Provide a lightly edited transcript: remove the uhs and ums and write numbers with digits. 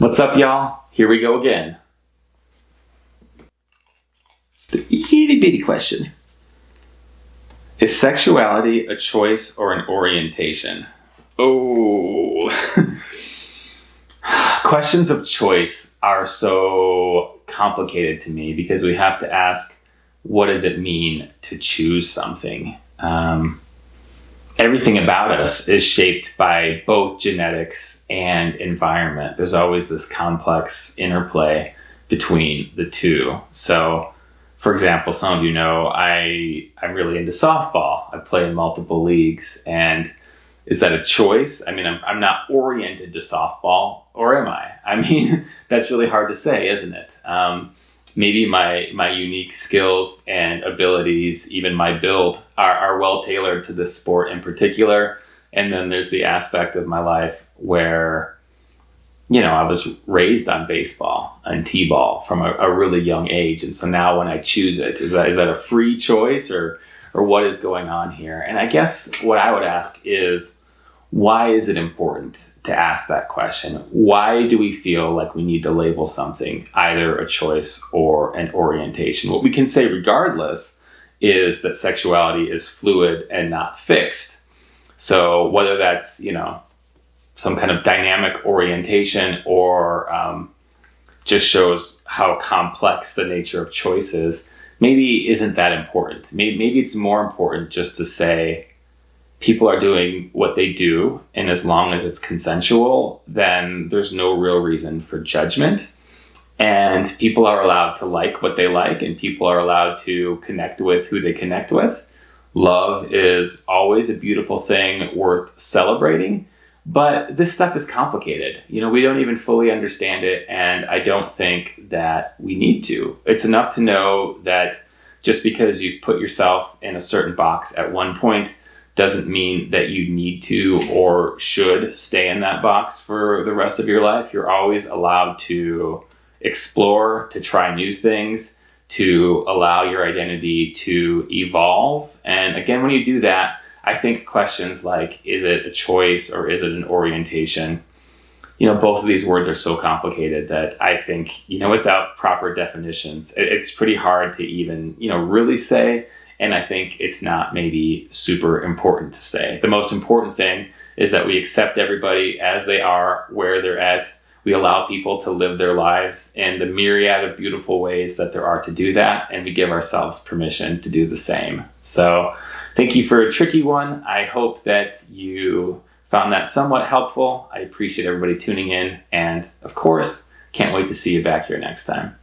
What's up, y'all? Here we go again. The itty bitty question. Is sexuality a choice or an orientation? Oh. Questions of choice are so complicated to me because we have to ask, what does it mean to choose something? Everything about us is shaped by both genetics and environment. There's always this complex interplay between the two. So, for example, some of you know I'm really into softball. I play in multiple leagues. And is that a choice? I mean, I'm not oriented to softball, or am I? I mean, that's really hard to say, isn't it? Maybe my unique skills and abilities, even my build, are well tailored to this sport in particular. And then there's the aspect of my life where, I was raised on baseball and t-ball from a really young age. And so now when I choose it, is that a free choice or what is going on here? And I guess what I would ask is, why is it important to ask that question? Why do we feel like we need to label something either a choice or an orientation? What we can say regardless is that sexuality is fluid and not fixed. So whether that's, some kind of dynamic orientation or just shows how complex the nature of choice is, maybe isn't that important. Maybe it's more important just to say, people are doing what they do, and as long as it's consensual, then there's no real reason for judgment. And people are allowed to like what they like, and people are allowed to connect with who they connect with. Love is always a beautiful thing worth celebrating, but this stuff is complicated. We don't even fully understand it, and I don't think that we need to. It's enough to know that just because you've put yourself in a certain box at one point doesn't mean that you need to or should stay in that box for the rest of your life. You're always allowed to explore, to try new things, to allow your identity to evolve. And again, when you do that, I think questions like, is it a choice or is it an orientation? Both of these words are so complicated that I think, without proper definitions, it's pretty hard to even, really say. And I think it's not maybe super important to say. The most important thing is that we accept everybody as they are, where they're at. We allow people to live their lives in the myriad of beautiful ways that there are to do that. And we give ourselves permission to do the same. So thank you for a tricky one. I hope that you found that somewhat helpful. I appreciate everybody tuning in. And of course, can't wait to see you back here next time.